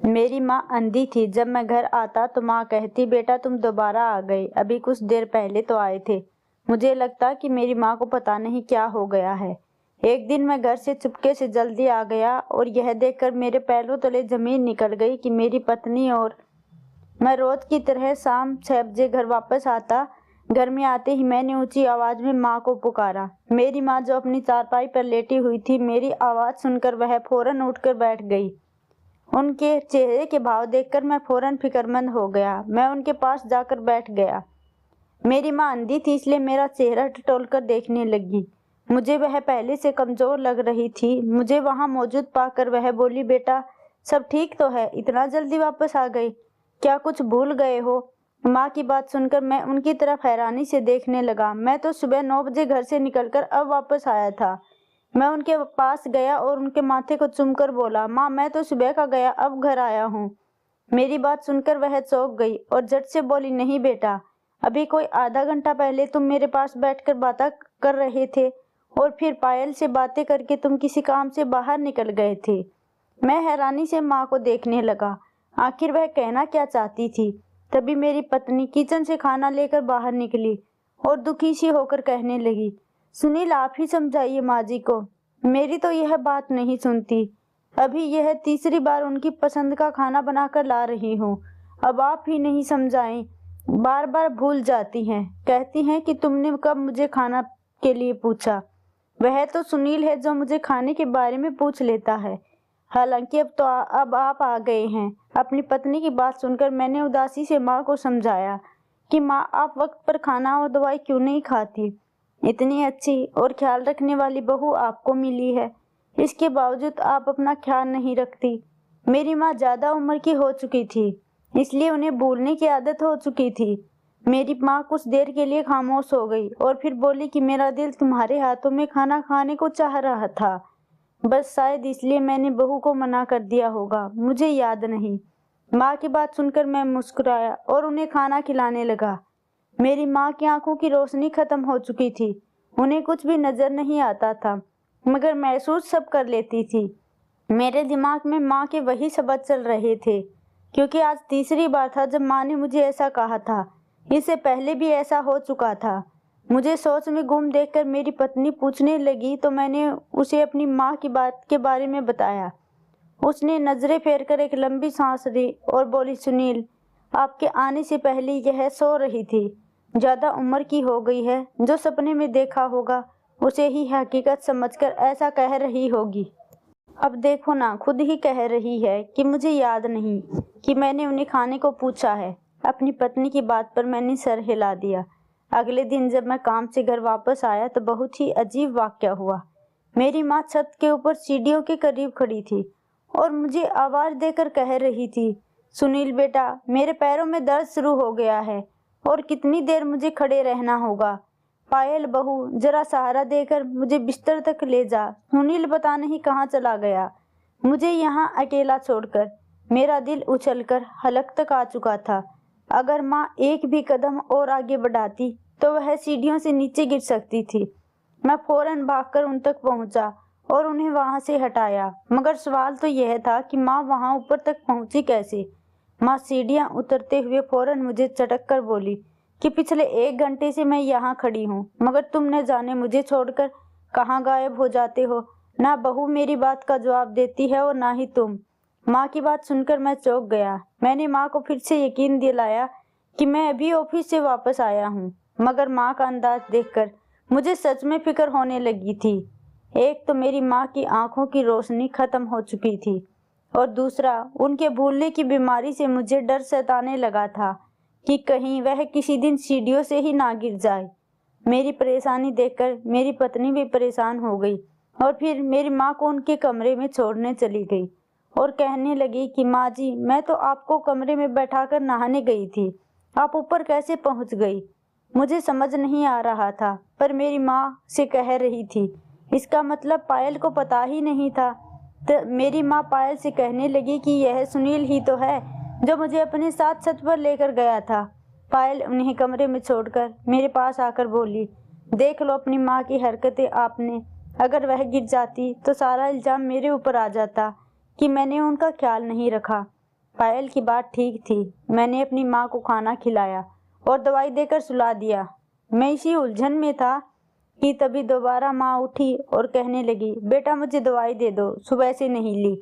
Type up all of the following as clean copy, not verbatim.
मेरी माँ अंधी थी। जब मैं घर आता तो माँ कहती, बेटा तुम दोबारा आ गए, अभी कुछ देर पहले तो आए थे। मुझे लगता कि मेरी माँ को पता नहीं क्या हो गया है। एक दिन मैं घर से चुपके से जल्दी आ गया और यह देखकर मेरे पैरों तले जमीन निकल गई कि मेरी पत्नी और मैं रोज की तरह शाम 6 बजे घर वापस आता। घर में आते ही मैंने ऊंची आवाज में माँ को पुकारा। मेरी माँ जो अपनी चारपाई पर लेटी हुई थी, मेरी आवाज सुनकर वह फौरन उठकर बैठ गई। उनके चेहरे के भाव देखकर मैं फौरन फिक्रमंद हो गया। मैं उनके पास जाकर बैठ गया। मेरी माँ अंधी थी, इसलिए मेरा चेहरा टटोलकर देखने लगी। मुझे वह पहले से कमजोर लग रही थी। मुझे वहां मौजूद पाकर वह बोली, बेटा सब ठीक तो है, इतना जल्दी वापस आ गई, क्या कुछ भूल गए हो? माँ की बात सुनकर मैं उनकी तरफ हैरानी से देखने लगा। मैं तो सुबह 9 बजे घर से निकलकर अब वापस आया था। मैं उनके पास गया और उनके माथे को चूमकर बोला, माँ मैं तो सुबह का गया, अब घर आया हूँ। मेरी बात सुनकर वह चौंक गई और झट से बोली, नहीं बेटा, अभी कोई आधा घंटा पहले तुम मेरे पास बैठकर बातें कर रहे थे और फिर पायल से बातें करके तुम किसी काम से बाहर निकल गए थे। मैं हैरानी से माँ को देखने लगा। आखिर वह कहना क्या चाहती थी? तभी मेरी पत्नी किचन से खाना लेकर बाहर निकली और दुखी सी होकर कहने लगी, सुनील आप ही समझाइए माँ जी को, मेरी तो यह बात नहीं सुनती। अभी यह तीसरी बार उनकी पसंद का खाना बनाकर ला रही हूँ, अब आप ही नहीं समझाएं, बार बार भूल जाती हैं, कहती हैं कि तुमने कब मुझे खाना के लिए पूछा। वह तो सुनील है जो मुझे खाने के बारे में पूछ लेता है। हालांकि अब आप आ गए हैं। अपनी पत्नी की बात सुनकर मैंने उदासी से माँ को समझाया कि माँ आप वक्त पर खाना और दवाई क्यों नहीं खाती? इतनी अच्छी और ख्याल रखने वाली बहू आपको मिली है, इसके बावजूद आप अपना ख्याल नहीं रखती। मेरी माँ ज्यादा उम्र की हो चुकी थी, इसलिए उन्हें भूलने की आदत हो चुकी थी। मेरी माँ कुछ देर के लिए खामोश हो गई और फिर बोली कि मेरा दिल तुम्हारे हाथों में खाना खाने को चाह रहा था, बस शायद इसलिए मैंने बहू को मना कर दिया होगा, मुझे याद नहीं। माँ की बात सुनकर मैं मुस्कुराया और उन्हें खाना खिलाने लगा। मेरी माँ की आंखों की रोशनी खत्म हो चुकी थी। उन्हें कुछ भी नजर नहीं आता था, मगर महसूस सब कर लेती थी। मेरे दिमाग में माँ के वही शब्द चल रहे थे, क्योंकि आज तीसरी बार था जब माँ ने मुझे ऐसा कहा था। इससे पहले भी ऐसा हो चुका था। मुझे सोच में गुम देखकर मेरी पत्नी पूछने लगी तो मैंने उसे अपनी माँ की बात के बारे में बताया। उसने नजरें फेरकर एक लंबी सांस ली और बोली, सुनील आपके आने से पहले यह सो रही थी, ज्यादा उम्र की हो गई है, जो सपने में देखा होगा उसे ही हकीकत समझकर ऐसा कह रही होगी। अब देखो ना, खुद ही कह रही है कि मुझे याद नहीं कि मैंने उन्हें खाने को पूछा है। अपनी पत्नी की बात पर मैंने सर हिला दिया। अगले दिन जब मैं काम से घर वापस आया तो बहुत ही अजीब वाकया हुआ। मेरी माँ छत के ऊपर सीढ़ियों के करीब खड़ी थी और मुझे आवाज देकर कह रही थी, सुनील बेटा मेरे पैरों में दर्द शुरू हो गया है और कितनी देर मुझे खड़े रहना होगा। पायल बहू जरा सहारा देकर मुझे बिस्तर तक ले जा, सुनील पता नहीं कहाँ चला गया, मुझे यहाँ अकेला छोड़कर। मेरा दिल उछलकर हलक तक आ चुका था। अगर माँ एक भी कदम और आगे बढ़ाती तो वह सीढ़ियों से नीचे गिर सकती थी। मैं फौरन भागकर उन तक पहुंचा और उन्हें वहां से हटाया, मगर सवाल तो यह था कि माँ वहां ऊपर तक पहुंची कैसे। माँ सीढ़ियां उतरते हुए फौरन मुझे चटक कर बोली कि पिछले 1 घंटे से मैं यहाँ खड़ी हूँ, मगर तुम न जाने मुझे छोड़कर कहाँ गायब हो जाते हो। ना बहू मेरी बात का जवाब देती है और ना ही तुम। माँ की बात सुनकर मैं चौंक गया। मैंने माँ को फिर से यकीन दिलाया कि मैं अभी ऑफिस से वापस आया हूँ, मगर माँ का अंदाज देखकर मुझे सच में फिक्र होने लगी थी। एक तो मेरी माँ की आंखों की रोशनी खत्म हो चुकी थी और दूसरा उनके भूलने की बीमारी से मुझे डर सताने लगा था कि कहीं वह किसी दिन सीढ़ियों से ही ना गिर जाए। मेरी परेशानी देखकर मेरी पत्नी भी परेशान हो गई और फिर मेरी माँ को उनके कमरे में छोड़ने चली गई और कहने लगी कि माँ जी मैं तो आपको कमरे में बैठाकर नहाने गई थी, आप ऊपर कैसे पहुँच गई? मुझे समझ नहीं आ रहा था, पर मेरी माँ से कह रही थी इसका मतलब पायल को पता ही नहीं था। तो मेरी माँ पायल से कहने लगी कि यह सुनील ही तो है जो मुझे अपने साथ छत पर लेकर गया था। पायल उन्हें कमरे में छोड़कर मेरे पास आकर बोली, देख लो अपनी माँ की हरकतें आपने, अगर वह गिर जाती तो सारा इल्जाम मेरे ऊपर आ जाता कि मैंने उनका ख्याल नहीं रखा। पायल की बात ठीक थी। मैंने अपनी माँ को खाना खिलाया और दवाई देकर सुला दिया। मैं इसी उलझन में था कि तभी दोबारा माँ उठी और कहने लगी, बेटा मुझे दवाई दे दो, सुबह से नहीं ली।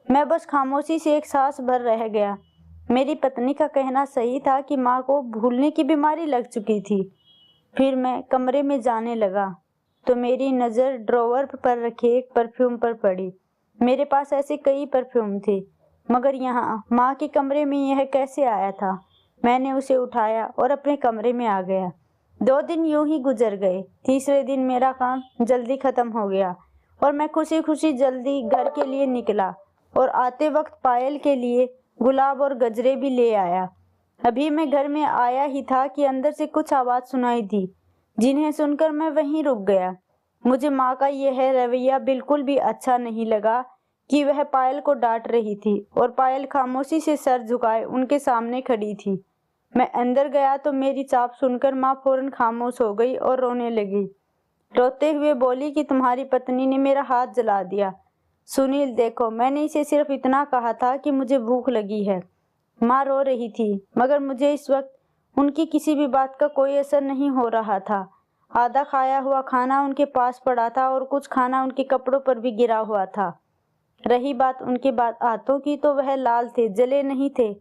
मैं बस खामोशी से एक सांस भर रह गया। मेरी पत्नी का कहना सही था कि माँ को भूलने की बीमारी लग चुकी थी। फिर मैं कमरे में जाने लगा तो मेरी नज़र ड्रॉवर पर रखे एक परफ्यूम पर पड़ी। मेरे पास ऐसे कई परफ्यूम थे, मगर यहाँ माँ के कमरे में यह कैसे आया था। मैंने उसे उठाया और अपने कमरे में आ गया। 2 दिन यूं ही गुजर गए। तीसरे दिन मेरा काम जल्दी ख़त्म हो गया और मैं खुशी खुशी जल्दी घर के लिए निकला और आते वक्त पायल के लिए गुलाब और गजरे भी ले आया। अभी मैं घर में आया ही था कि अंदर से कुछ आवाज़ सुनाई दी, जिन्हें सुनकर मैं वहीं रुक गया। मुझे माँ का यह रवैया बिल्कुल भी अच्छा नहीं लगा कि वह पायल को डांट रही थी और पायल खामोशी से सर झुकाए उनके सामने खड़ी थी। मैं अंदर गया तो मेरी चाप सुनकर माँ फौरन खामोश हो गई और रोने लगी। रोते हुए बोली कि तुम्हारी पत्नी ने मेरा हाथ जला दिया। सुनील देखो, मैंने इसे सिर्फ इतना कहा था कि मुझे भूख लगी है। माँ रो रही थी, मगर मुझे इस वक्त उनकी किसी भी बात का कोई असर नहीं हो रहा था। आधा खाया हुआ खाना उनके पास पड़ा था और कुछ खाना उनके कपड़ों पर भी गिरा हुआ था। रही बात उनके हाथों की तो वह लाल थे, जले नहीं थे।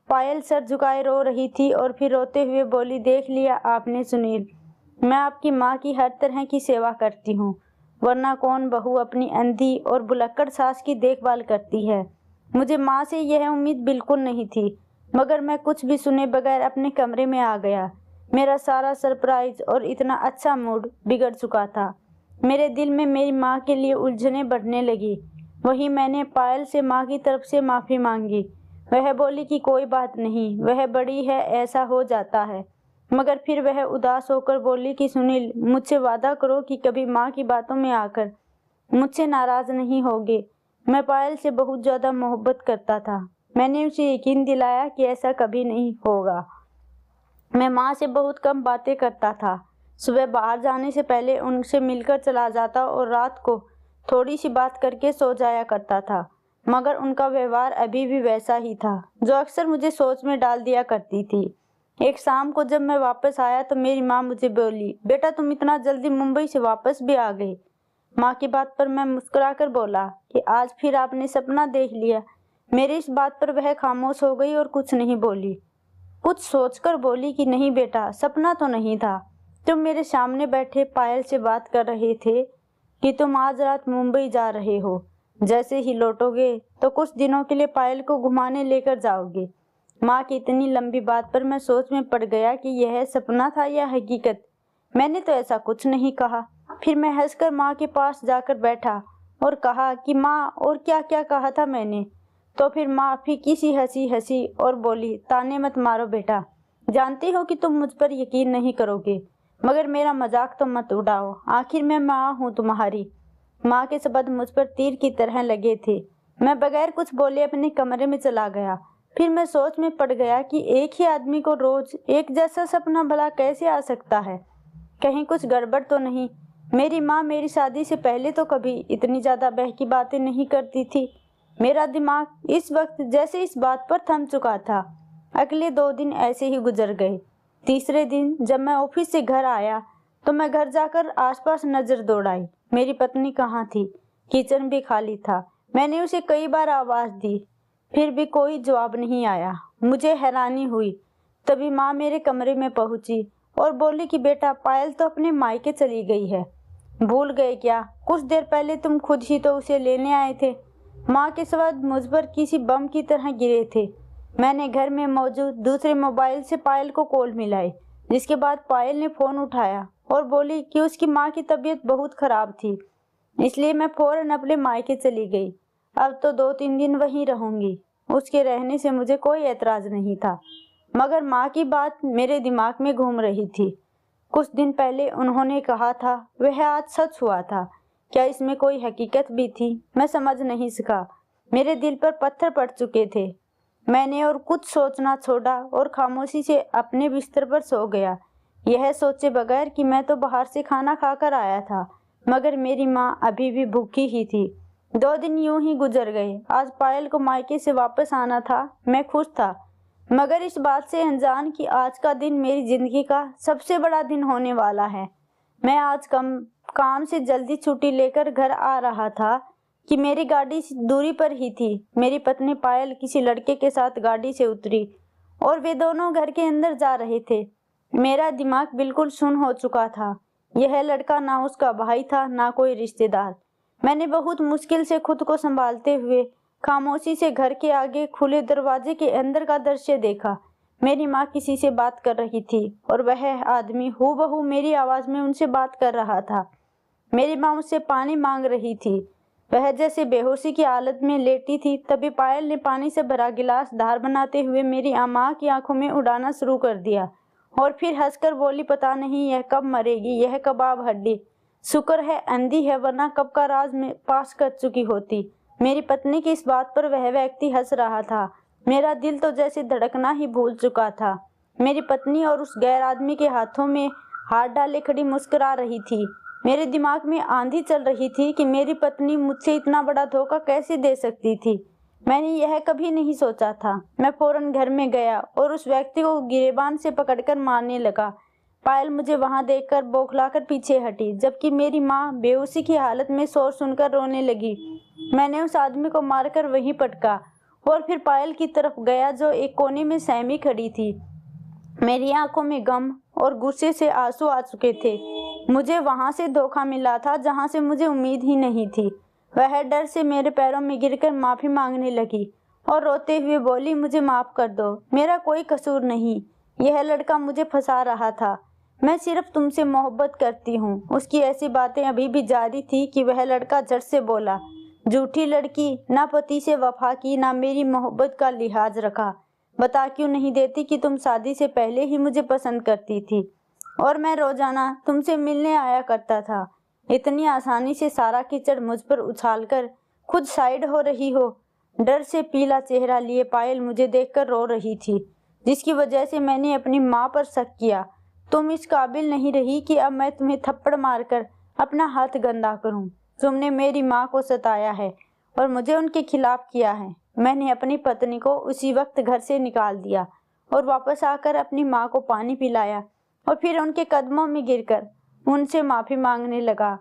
पायल सर झुकाए रो रही थी और फिर रोते हुए बोली, देख लिया आपने सुनील, मैं आपकी माँ की हर तरह की सेवा करती हूँ, वरना कौन बहू अपनी अंधी और भुलक्कड़ सास की देखभाल करती है। मुझे माँ से यह उम्मीद बिल्कुल नहीं थी, मगर मैं कुछ भी सुने बगैर अपने कमरे में आ गया। मेरा सारा सरप्राइज और इतना अच्छा मूड बिगड़ चुका था। मेरे दिल में मेरी माँ के लिए उलझनें बढ़ने लगी। वहीं मैंने पायल से माँ की तरफ से माफ़ी मांगी। वह बोली कि कोई बात नहीं, वह बड़ी है, ऐसा हो जाता है। मगर फिर वह उदास होकर बोली कि सुनील, मुझसे वादा करो कि कभी माँ की बातों में आकर मुझसे नाराज़ नहीं होगे। मैं पायल से बहुत ज़्यादा मोहब्बत करता था। मैंने उसे यकीन दिलाया कि ऐसा कभी नहीं होगा। मैं माँ से बहुत कम बातें करता था। सुबह बाहर जाने से पहले उनसे मिलकर चला जाता और रात को थोड़ी सी बात करके सो जाया करता था। मगर उनका व्यवहार अभी भी वैसा ही था, जो अक्सर मुझे सोच में डाल दिया करती थी। एक शाम को जब मैं वापस आया तो मेरी माँ मुझे बोली, बेटा तुम इतना जल्दी मुंबई से वापस भी आ गए। माँ की बात पर मैं मुस्कुराकर बोला कि आज फिर आपने सपना देख लिया। मेरी इस बात पर वह खामोश हो गई और कुछ नहीं बोली। कुछ सोचकर बोली कि नहीं बेटा, सपना तो नहीं था। तुम मेरे सामने बैठे पायल से बात कर रहे थे कि तुम आज रात मुंबई जा रहे हो। जैसे ही लौटोगे तो कुछ दिनों के लिए पायल को घुमाने लेकर जाओगे। माँ की इतनी लंबी बात पर मैं सोच में पड़ गया कि यह सपना था या हकीकत। मैंने तो ऐसा कुछ नहीं कहा। फिर मैं हंसकर माँ के पास जाकर बैठा और कहा कि माँ, और क्या क्या कहा था मैंने। तो फिर माँ फीकी सी हंसी और बोली, ताने मत मारो बेटा, जानती हो कि तुम मुझ पर यकीन नहीं करोगे, मगर मेरा मजाक तो मत उड़ाओ, आखिर मैं माँ हूँ तुम्हारी। माँ के शब्द मुझ पर तीर की तरह लगे थे। मैं बगैर कुछ बोले अपने कमरे में चला गया। फिर मैं सोच में पड़ गया कि एक ही आदमी को रोज एक जैसा सपना भला कैसे आ सकता है। कहीं कुछ गड़बड़ तो नहीं। मेरी माँ मेरी शादी से पहले तो कभी इतनी ज़्यादा बहकी बातें नहीं करती थी। मेरा दिमाग इस वक्त जैसे इस बात पर थम चुका था। अगले 2 दिन ऐसे ही गुजर गए। तीसरे दिन जब मैं ऑफिस से घर आया तो मैं घर जाकर आसपास नज़र दौड़ाई। मेरी पत्नी कहाँ थी? किचन भी खाली था। मैंने उसे कई बार आवाज़ दी, फिर भी कोई जवाब नहीं आया। मुझे हैरानी हुई। तभी माँ मेरे कमरे में पहुंची और बोली कि बेटा, पायल तो अपने मायके चली गई है। भूल गए क्या? कुछ देर पहले तुम खुद ही तो उसे लेने आए थे। माँ के शब्द मुझ पर किसी बम की तरह गिरे थे। मैंने घर में मौजूद दूसरे मोबाइल से पायल को कॉल मिलाई, जिसके बाद पायल ने फ़ोन उठाया और बोली कि उसकी माँ की तबीयत बहुत ख़राब थी, इसलिए मैं फ़ौरन अपने मायके चली गई। अब तो 2-3 दिन वहीं रहूँगी। उसके रहने से मुझे कोई एतराज़ नहीं था, मगर माँ की बात मेरे दिमाग में घूम रही थी। कुछ दिन पहले उन्होंने कहा था, वह आज सच हुआ था। क्या इसमें कोई हकीकत भी थी? मैं समझ नहीं सका। मेरे दिल पर पत्थर पड़ चुके थे। मैंने और कुछ सोचना छोड़ा और खामोशी से अपने बिस्तर पर सो गया, यह सोचे बगैर कि मैं तो बाहर से खाना खाकर आया था, मगर मेरी माँ अभी भी भूखी ही थी। 2 दिन यूं ही गुजर गए। आज पायल को मायके से वापस आना था। मैं खुश था, मगर इस बात से अनजान कि आज का दिन मेरी जिंदगी का सबसे बड़ा दिन होने वाला है। मैं आज काम से जल्दी छुट्टी लेकर घर आ रहा था कि मेरी गाड़ी दूरी पर ही थी। मेरी पत्नी पायल किसी लड़के के साथ गाड़ी से उतरी और वे दोनों घर के अंदर जा रहे थे। मेरा दिमाग बिल्कुल सुन्न हो चुका था। यह लड़का ना उसका भाई था, ना कोई रिश्तेदार। मैंने बहुत मुश्किल से खुद को संभालते हुए खामोशी से घर के आगे खुले दरवाजे के अंदर का दृश्य देखा। मेरी माँ किसी से बात कर रही थी और वह आदमी हूबहू मेरी आवाज में उनसे बात कर रहा था। मेरी माँ उससे पानी मांग रही थी। वह जैसे बेहोशी की हालत में लेटी थी। तभी पायल ने पानी से भरा गिलास धार बनाते हुए मेरी माँ की आंखों में उड़ाना शुरू कर दिया और फिर हंसकर बोली, पता नहीं यह कब मरेगी, यह कबाब हड्डी। शुक्र है अंधी है, वरना कब का राज में पास कर चुकी होती। मेरी पत्नी की इस बात पर वह व्यक्ति हंस रहा था। मेरा दिल तो जैसे धड़कना ही भूल चुका था। मेरी पत्नी और उस गैर आदमी के हाथों में हाथ डाले खड़ी मुस्कुरा रही थी। मेरे दिमाग में आंधी चल रही थी कि मेरी पत्नी मुझसे इतना बड़ा धोखा कैसे दे सकती थी। मैंने यह कभी नहीं सोचा था। मैं फौरन घर में गया और उस व्यक्ति को गिरेबान से पकड़कर मारने लगा। पायल मुझे वहां देखकर बौखलाकर पीछे हटी, जबकि मेरी माँ बेहोशी की हालत में शोर सुनकर रोने लगी। मैंने उस आदमी को मारकर वहीं पटका और फिर पायल की तरफ गया जो एक कोने में सहमी खड़ी थी। मेरी आंखों में गम और गुस्से से आंसू आ चुके थे। मुझे वहां से धोखा मिला था जहां से मुझे उम्मीद ही नहीं थी। वह डर से मेरे पैरों में गिरकर माफी मांगने लगी और रोते हुए बोली, मुझे माफ कर दो, मेरा कोई कसूर नहीं। यह लड़का मुझे फंसा रहा था। मैं सिर्फ तुमसे मोहब्बत करती हूँ। उसकी ऐसी बातें अभी भी जारी थी कि वह लड़का झट से बोला, झूठी लड़की, ना पति से वफा की, ना मेरी मोहब्बत का लिहाज रखा। बता क्यों नहीं देती कि तुम शादी से पहले ही मुझे पसंद करती थी और मैं रोजाना तुमसे मिलने आया करता था। इतनी आसानी से सारा कीचड़ मुझ पर उछालकर खुद साइड हो रही हो। डर से पीला चेहरा लिए पायल मुझे देखकर रो रही थी, जिसकी वजह से मैंने अपनी माँ पर शक किया। तुम इस काबिल नहीं रही कि अब मैं तुम्हें थप्पड़ मारकर अपना हाथ गंदा करूं। तुमने मेरी माँ को सताया है और मुझे उनके खिलाफ किया है। मैंने अपनी पत्नी को उसी वक्त घर से निकाल दिया और वापस आकर अपनी माँ को पानी पिलाया और फिर उनके कदमों में गिरकर उनसे माफ़ी मांगने लगा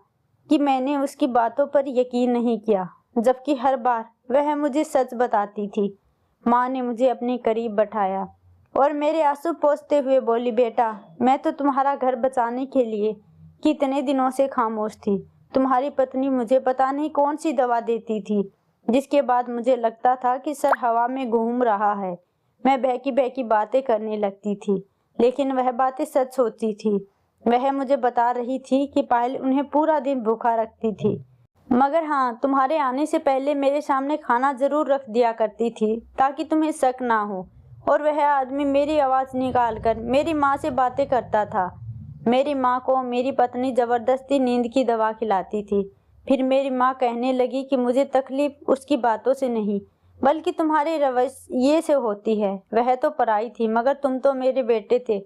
कि मैंने उसकी बातों पर यकीन नहीं किया, जबकि हर बार वह मुझे सच बताती थी। माँ ने मुझे अपने करीब बैठाया और मेरे आंसू पोंछते हुए बोली, बेटा, मैं तो तुम्हारा घर बचाने के लिए कितने दिनों से खामोश थी। तुम्हारी पत्नी मुझे पता नहीं कौन सी दवा देती थी, जिसके बाद मुझे लगता था कि सर हवा में घूम रहा है। मैं बहकी बहकी बातें करने लगती थी, लेकिन वह बातें सच होती थी। वह मुझे बता रही थी कि पायल उन्हें पूरा दिन भूखा रखती थी, मगर हाँ, तुम्हारे आने से पहले मेरे सामने खाना जरूर रख दिया करती थी ताकि तुम्हें शक ना हो। और वह आदमी मेरी आवाज़ निकालकर मेरी माँ से बातें करता था। मेरी माँ को मेरी पत्नी जबरदस्ती नींद की दवा खिलाती थी। फिर मेरी माँ कहने लगी कि मुझे तकलीफ उसकी बातों से नहीं, बल्कि तुम्हारे रवैये से होती है। वह तो पराई थी, मगर तुम तो मेरे बेटे थे।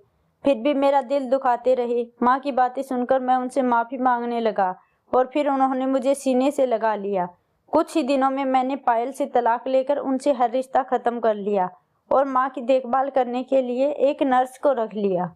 फिर भी मेरा दिल दुखाते रहे। माँ की बातें सुनकर मैं उनसे माफ़ी मांगने लगा और फिर उन्होंने मुझे सीने से लगा लिया। कुछ ही दिनों में मैंने पायल से तलाक लेकर उनसे हर रिश्ता ख़त्म कर लिया और माँ की देखभाल करने के लिए एक नर्स को रख लिया।